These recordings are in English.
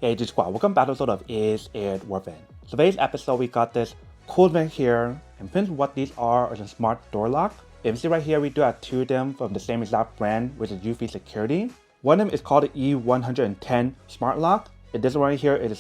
Hey G Squad, welcome back to episode of Is It Worth It? So today's episode we got this cool event here, and since what these are is a smart door lock. If you see right here, we do have two of them from the same exact brand, which is eufy security. One of them is called the E110 smart lock, and this one right here is a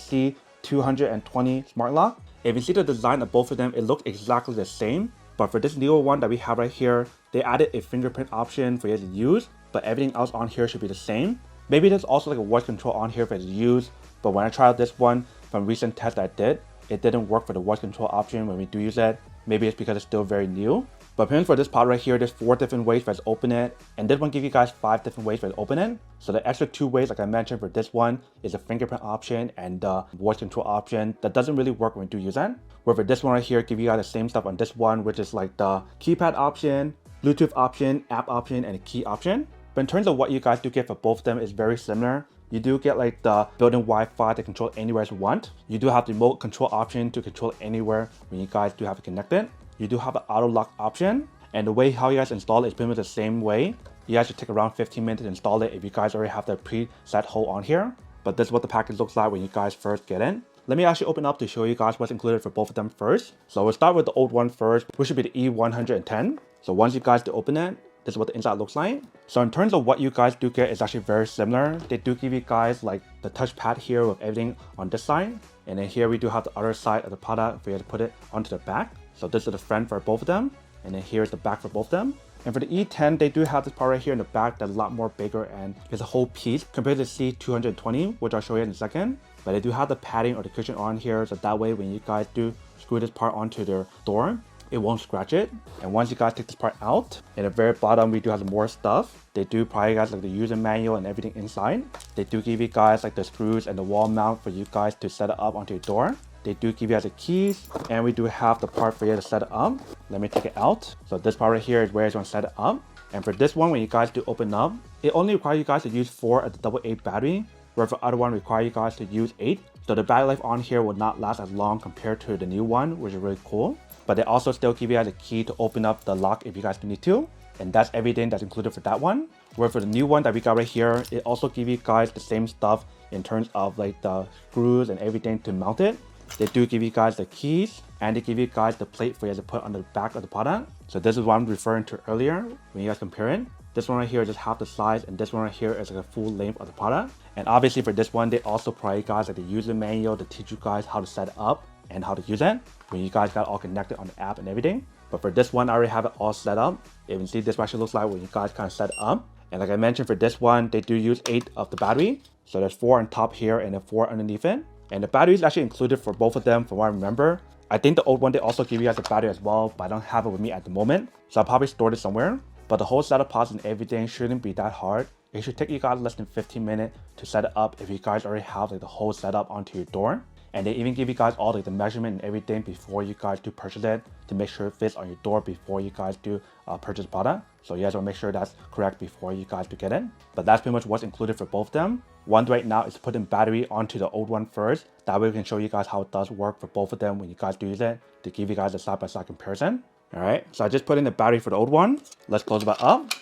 C220 smart lock. If you see the design of both of them, it looks exactly the same, but for this newer one that we have right here, they added a fingerprint option for you to use, but everything else on here should be the same. Maybe there's also like a voice control on here for you to use, but when I tried out this one from recent tests I did, it didn't work for the voice control option when we do use it. Maybe it's because it's still very new. But apparently for this pod right here, there's 4 different ways for us to open it, and this one gives you guys 5 different ways for us to open it. So the extra 2 ways, like I mentioned for this one, is the fingerprint option and the voice control option. That doesn't really work when we do use it. Where for this one right here, give you guys the same stuff on this one, which is like the keypad option, Bluetooth option, app option, and a key option. But in terms of what you guys do get for both of them, is very similar. You do get like the built-in Wi-Fi to control anywhere you want. You do have the remote control option to control anywhere when you guys do have it connected. You do have an auto lock option, and the way how you guys install it is pretty much the same way. You guys should take around 15 minutes to install it if you guys already have the preset hole on here. But this is what the package looks like when you guys first get in. Let me actually open up to show you guys what's included for both of them first. So we'll start with the old one first, which should be the E110. So once you guys do open it, this is what the inside looks like. So in terms of what you guys do get is actually very similar. They do give you guys like the touchpad here with everything on this side. And then here we do have the other side of the product for you to put it onto the back. So this is the front for both of them. And then here's the back for both of them. And for the E10, they do have this part right here in the back that's a lot more bigger and it's a whole piece compared to the C220, which I'll show you in a second. But they do have the padding or the cushion on here, so that way when you guys do screw this part onto their door, it won't scratch it. And once you guys take this part out, at the very bottom we do have more stuff. They do provide you guys like the user manual and everything inside. They do give you guys like the screws and the wall mount for you guys to set it up onto your door. They do give you guys the keys, and we do have the part for you to set it up. Let me take it out. So this part right here is where you're going to set it up. And for this one, when you guys do open up, it only requires you guys to use 4 of the AA battery, where for the other one require you guys to use 8. So the battery life on here will not last as long compared to the new one, which is really cool. But they also still give you guys a key to open up the lock if you guys need to. And that's everything that's included for that one. Where for the new one that we got right here, it also gives you guys the same stuff in terms of like the screws and everything to mount it. They do give you guys the keys, and they give you guys the plate for you to put on the back of the product. So this is what I'm referring to earlier when you guys compare it. This one right here is just half the size, and this one right here is like a full length of the product. And obviously for this one, they also provide you guys like the user manual to teach you guys how to set it up and how to use it when you guys got all connected on the app and everything. But for this one, I already have it all set up. You can see this actually looks like when you guys kind of set it up. And like I mentioned, for this one, they do use 8 of the battery. So there's 4 on top here and then 4 underneath it. And the battery is actually included for both of them from what I remember. I think the old one, they also give you guys a battery as well, but I don't have it with me at the moment. So I'll probably store it somewhere. But the whole setup process and everything shouldn't be that hard. It should take you guys less than 15 minutes to set it up if you guys already have like the whole setup onto your door. And they even give you guys all like the measurement and everything before you guys do purchase it to make sure it fits on your door before you guys do purchase the product. So you guys will make sure that's correct before you guys do get it. But that's pretty much what's included for both of them. One right now is putting battery onto the old one first. That way we can show you guys how it does work for both of them when you guys do use it to give you guys a side-by-side comparison. All right, so I just put in the battery for the old one. Let's close it back up.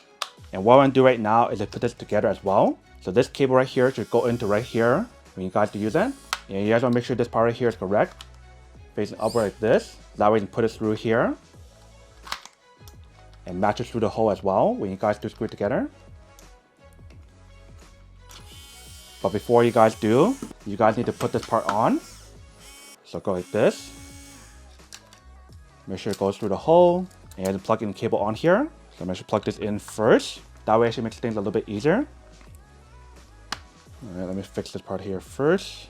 And what I'm gonna do right now is to put this together as well. So this cable right here should go into right here when you guys do use it. And you guys want to make sure this part right here is correct, facing upward like this. That way you can put it through here and match it through the hole as well when you guys do screw it together. But before you guys do, you guys need to put this part on. So go like this. Make sure it goes through the hole, and you have to plug in the cable on here. So make sure to plug this in first. That way it actually makes things a little bit easier. All right, let me fix this part here first.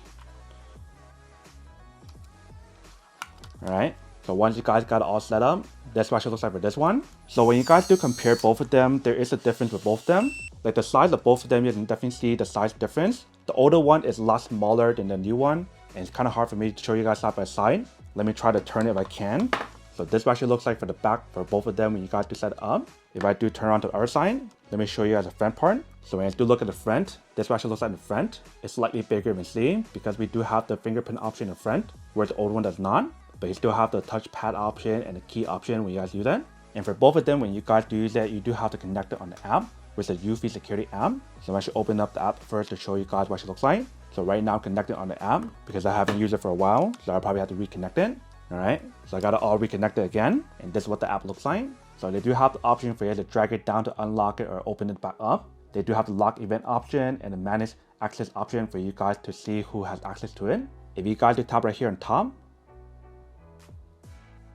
Alright, so once you guys got it all set up, that's what it looks like for this one. So when you guys do compare both of them, there is a difference with both of them. Like the size of both of them, you can definitely see the size difference. The older one is a lot smaller than the new one, and it's kind of hard for me to show you guys side by side. Let me try to turn it if I can. So this is what it looks like for the back for both of them when you guys do set it up. If I do turn on to the other side, let me show you guys the front part. So when you do look at the front, this is what it looks like in the front. It's slightly bigger than see because we do have the fingerprint option in the front, where the old one does not. But you still have the touchpad option and the key option when you guys use it. And for both of them, when you guys do use it, you do have to connect it on the app with the eufy security app. So I should open up the app first to show you guys what it looks like. So right now I'm connected on the app because I haven't used it for a while. So I probably have to reconnect it. All right, so I got it all reconnected again. And this is what the app looks like. So they do have the option for you to drag it down to unlock it or open it back up. They do have the lock event option and the manage access option for you guys to see who has access to it. If you guys do tap right here on top,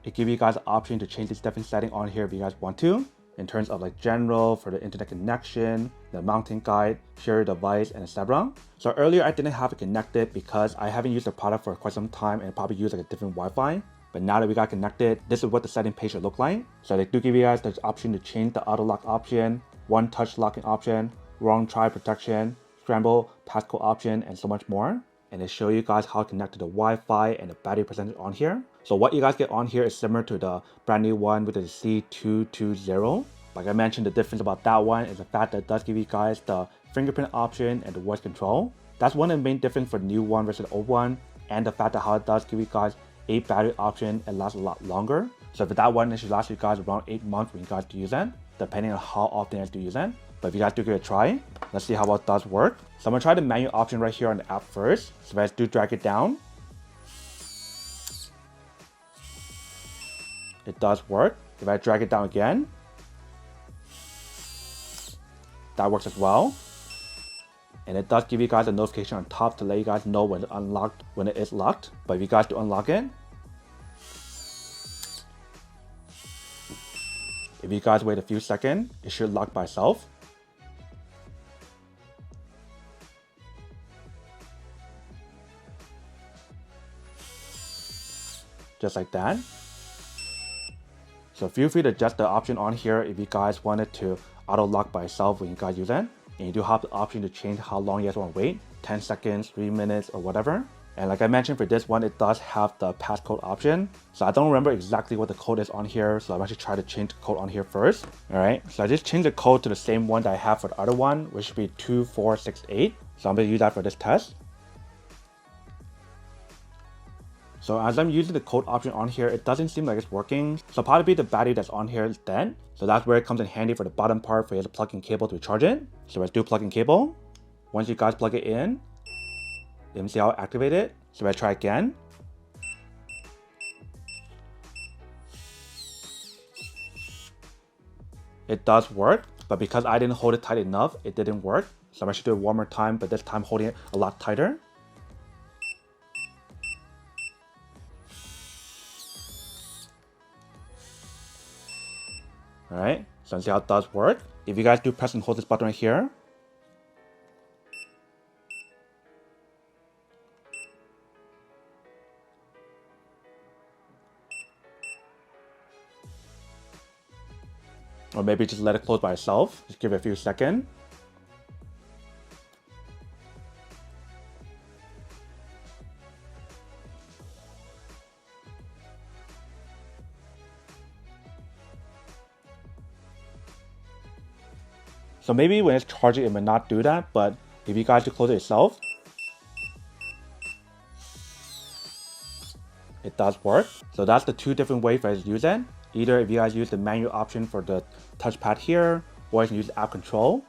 it gives you guys the option to change these different settings on here if you guys want to, in terms of like general, for the internet connection, the mounting guide, share your device, and etc. So earlier I didn't have it connected because I haven't used the product for quite some time and probably use like a different Wi-Fi. But now that we got connected, this is what the setting page should look like. So they do give you guys the option to change the auto lock option, one touch locking option, wrong try protection, scramble passcode option, and so much more. And they show you guys how to connect to the Wi-Fi and the battery percentage on here. So what you guys get on here is similar to the brand new one with the C220. Like I mentioned, the difference about that one is the fact that it does give you guys the fingerprint option and the voice control. That's one of the main difference for the new one versus the old one, and the fact that how it does give you guys a battery option and lasts a lot longer. So for that one, it should last you guys around 8 months when you guys do use it, depending on how often you guys do use it. But if you guys do give it a try, let's see how well it does work. So I'm gonna try the menu option right here on the app first. So if I do drag it down, it does work. If I drag it down again, that works as well. And it does give you guys a notification on top to let you guys know when it's unlocked, when it is locked. But if you guys do unlock it, if you guys wait a few seconds, it should lock by itself. Just like that. So feel free to adjust the option on here if you guys wanted to auto lock by itself when you guys use it. And you do have the option to change how long you guys want to wait, 10 seconds, 3 minutes, or whatever. And like I mentioned, for this one, it does have the passcode option. So I don't remember exactly what the code is on here. So I'm actually trying to change the code on here first. All right, so I just changed the code to the same one that I have for the other one, which should be 2468. So I'm gonna use that for this test. So as I'm using the code option on here, it doesn't seem like it's working. So probably the battery that's on here is dead. So that's where it comes in handy for the bottom part for you to plug in cable to recharge it. So let's do plug in cable. Once you guys plug it in, let me see how it activated. So let's try again. It does work, but because I didn't hold it tight enough, it didn't work. So I'm actually doing it one more time, but this time holding it a lot tighter. All right, so let's see how it does work. If you guys do press and hold this button right here, or maybe just let it close by itself. Just give it a few seconds. So maybe when it's charging, it may not do that, but if you guys do close it yourself, it does work. So that's the two different ways for you to use it. Either if you guys use the manual option for the touchpad here, or you can use the app control.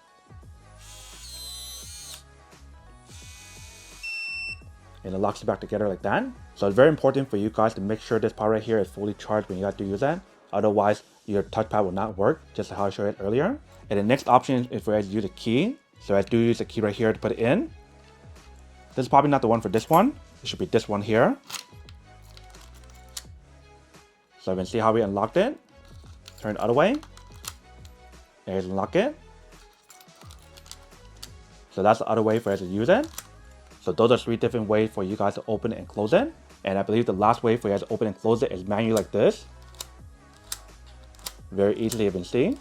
And it locks it back together like that. So it's very important for you guys to make sure this part right here is fully charged when you guys do use it. Otherwise, your touchpad will not work, just how I showed it earlier. And the next option is for you guys to use a key. So I do use a key right here to put it in. This is probably not the one for this one. It should be this one here. So you can see how we unlocked it. Turn it the other way. There's unlock it. So that's the other way for us to use it. So those are 3 different ways for you guys to open it and close it. And I believe the last way for you guys to open and close it is manually like this. Very easily you can see.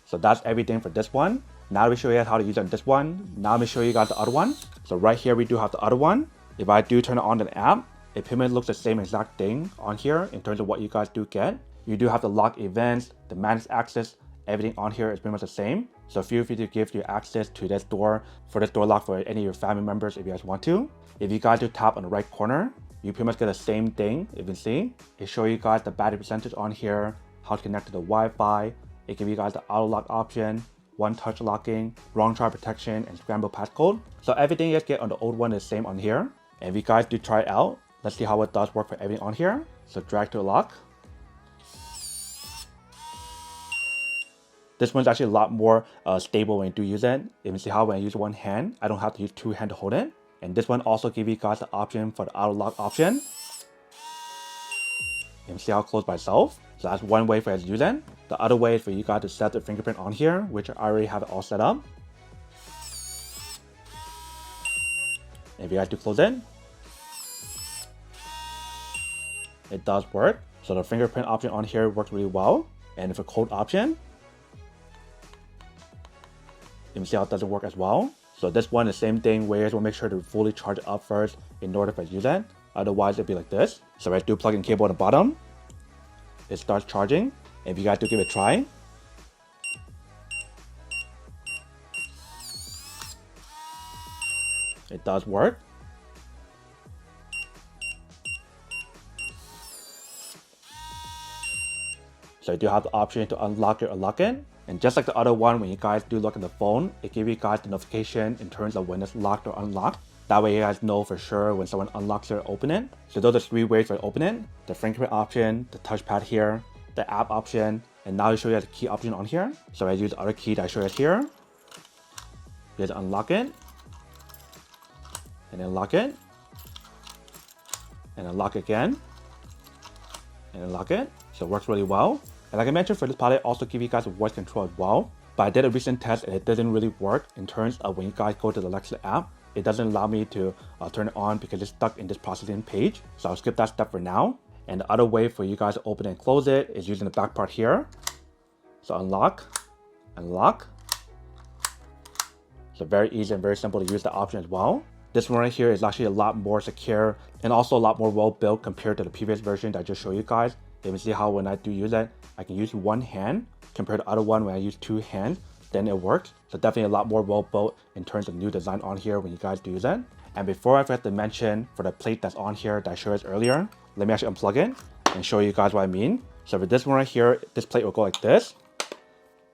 So that's everything for this one. Now we show you guys how to use it on this one. Now let me show you guys the other one. So right here we do have the other one. If I do turn it on the app, it pretty much looks the same exact thing on here in terms of what you guys do get. You do have the lock events, the manage access, everything on here is pretty much the same. So feel free to give your access to this door for this door lock for any of your family members if you guys want to. If you guys do tap on the right corner, you pretty much get the same thing. You can see it shows you guys the battery percentage on here, how to connect to the Wi-Fi. It gives you guys the auto lock option, one touch locking, wrong child protection, and scramble passcode. So everything you guys get on the old one is the same on here. And if you guys do try it out, let's see how it does work for everything on here. So drag to lock. This one's actually a lot more stable when you do use it. You can see how when I use one hand, I don't have to use two hands to hold it. And this one also gives you guys the option for the auto lock option. You can see how it closes by itself. So that's one way for you to use it. The other way is for you guys to set the fingerprint on here, which I already have it all set up. And if you guys do close it, it does work. So the fingerprint option on here works really well. And for code option, you can see how it doesn't work as well. So this one is the same thing where you guys will make sure to fully charge it up first in order for you to use it. Otherwise it'll be like this. So I do plug in cable at the bottom. It starts charging. And if you guys do give it a try, it does work. So you do have the option to unlock it or lock it. And just like the other one, when you guys do look at the phone, it gives you guys the notification in terms of when it's locked or unlocked. That way you guys know for sure when someone unlocks it or open it. So those are three ways for open it. The fingerprint option, the touchpad here, the app option, and now I show you the key option on here. So I use the other key that I show you here. You guys unlock it, and then lock it, and then lock again, and then lock it. So it works really well. And like I mentioned, for this product, I also give you guys a voice control as well. But I did a recent test and it didn't really work in terms of when you guys go to the Alexa app. It doesn't allow me to turn it on because it's stuck in this processing page. So I'll skip that step for now. And the other way for you guys to open and close it is using the back part here. So unlock, unlock. So very easy and very simple to use the option as well. This one right here is actually a lot more secure and also a lot more well built compared to the previous version that I just showed you guys. You can see how when I do use it, I can use one hand compared to the other one when I use two hands, then it works. So definitely a lot more well built in terms of new design on here when you guys do use it. And before I forget to mention for the plate that's on here that I showed you earlier, let me actually unplug it and show you guys what I mean. So for this one right here, this plate will go like this.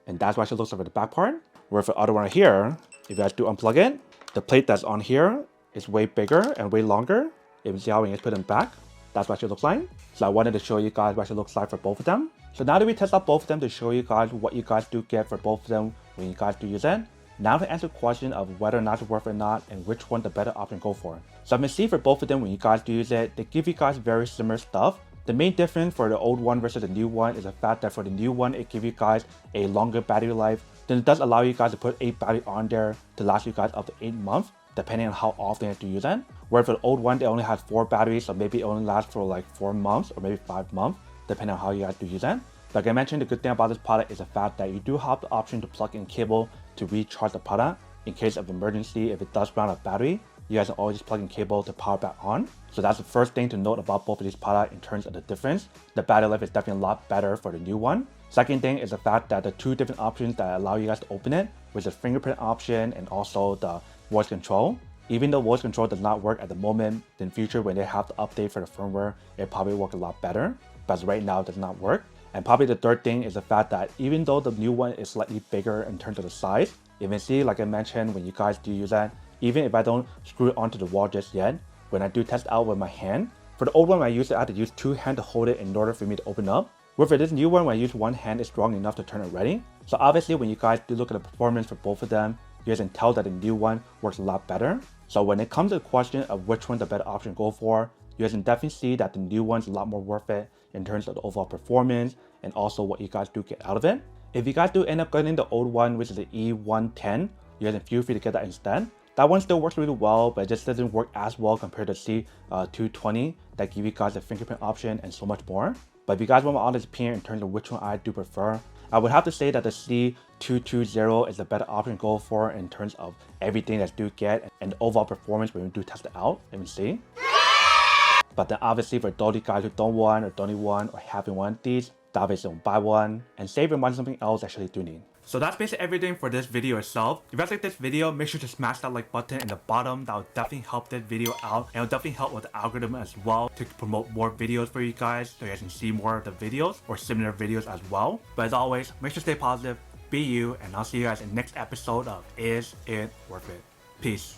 And that's what it looks like for the back part. Where for the other one right here, if you guys do unplug it, the plate that's on here is way bigger and way longer. You can see how when you put them back, that's what it looks like. So I wanted to show you guys what it looks like for both of them. So now that we test out both of them to show you guys what you guys do get for both of them when you guys do use it, now to answer the question of whether or not it's worth it or not and which one the better option to go for. So I can see for both of them when you guys do use it, they give you guys very similar stuff. The main difference for the old one versus the new one is the fact that for the new one, it gives you guys a longer battery life. Then it does allow you guys to put 8 battery on there to last you guys up to 8 months, depending on how often you have to use it. Where for the old one, they only had 4 batteries, so maybe it only lasts for like 4 months or maybe 5 months, depending on how you guys do use it. Like I mentioned, the good thing about this product is the fact that you do have the option to plug in cable to recharge the product. In case of emergency, if it does run out of battery, you guys can always plug in cable to power back on. So that's the first thing to note about both of these products in terms of the difference. The battery life is definitely a lot better for the new one. Second thing is the fact that the 2 different options that allow you guys to open it, with the fingerprint option and also the voice control. Even though voice control does not work at the moment, in future when they have the update for the firmware, it probably work a lot better. But as right now, it does not work. And probably the third thing is the fact that even though the new one is slightly bigger in terms of the size, you can see, like I mentioned, when you guys do use that, even if I don't screw it onto the wall just yet, when I do test out with my hand, for the old one when I use it, I had to use 2 hands to hold it in order for me to open up. Where for this new one, when I use 1 hand, it's strong enough to turn it ready. So obviously when you guys do look at the performance for both of them, you guys can tell that the new one works a lot better. So when it comes to the question of which one's the better option to go for, you guys can definitely see that the new one's a lot more worth it in terms of the overall performance and also what you guys do get out of it. If you guys do end up getting the old one, which is the E110, you guys can feel free to get that instead. That one still works really well, but it just doesn't work as well compared to C220 that give you guys the fingerprint option and so much more. But if you guys want my honest opinion in terms of which one I do prefer, I would have to say that the C220 is the better option to go for in terms of everything that you do get and the overall performance when we do test it out. Let me see. But then obviously for those guys who don't want or don't need one or haven't one of these, obviously don't buy one and save your money on something else actually do need. So that's basically everything for this video itself. If you guys like this video, make sure to smash that like button in the bottom. That will definitely help this video out and it will definitely help with the algorithm as well to promote more videos for you guys so you guys can see more of the videos or similar videos as well. But as always, make sure to stay positive, be you, and I'll see you guys in the next episode of Is It Worth It? Peace.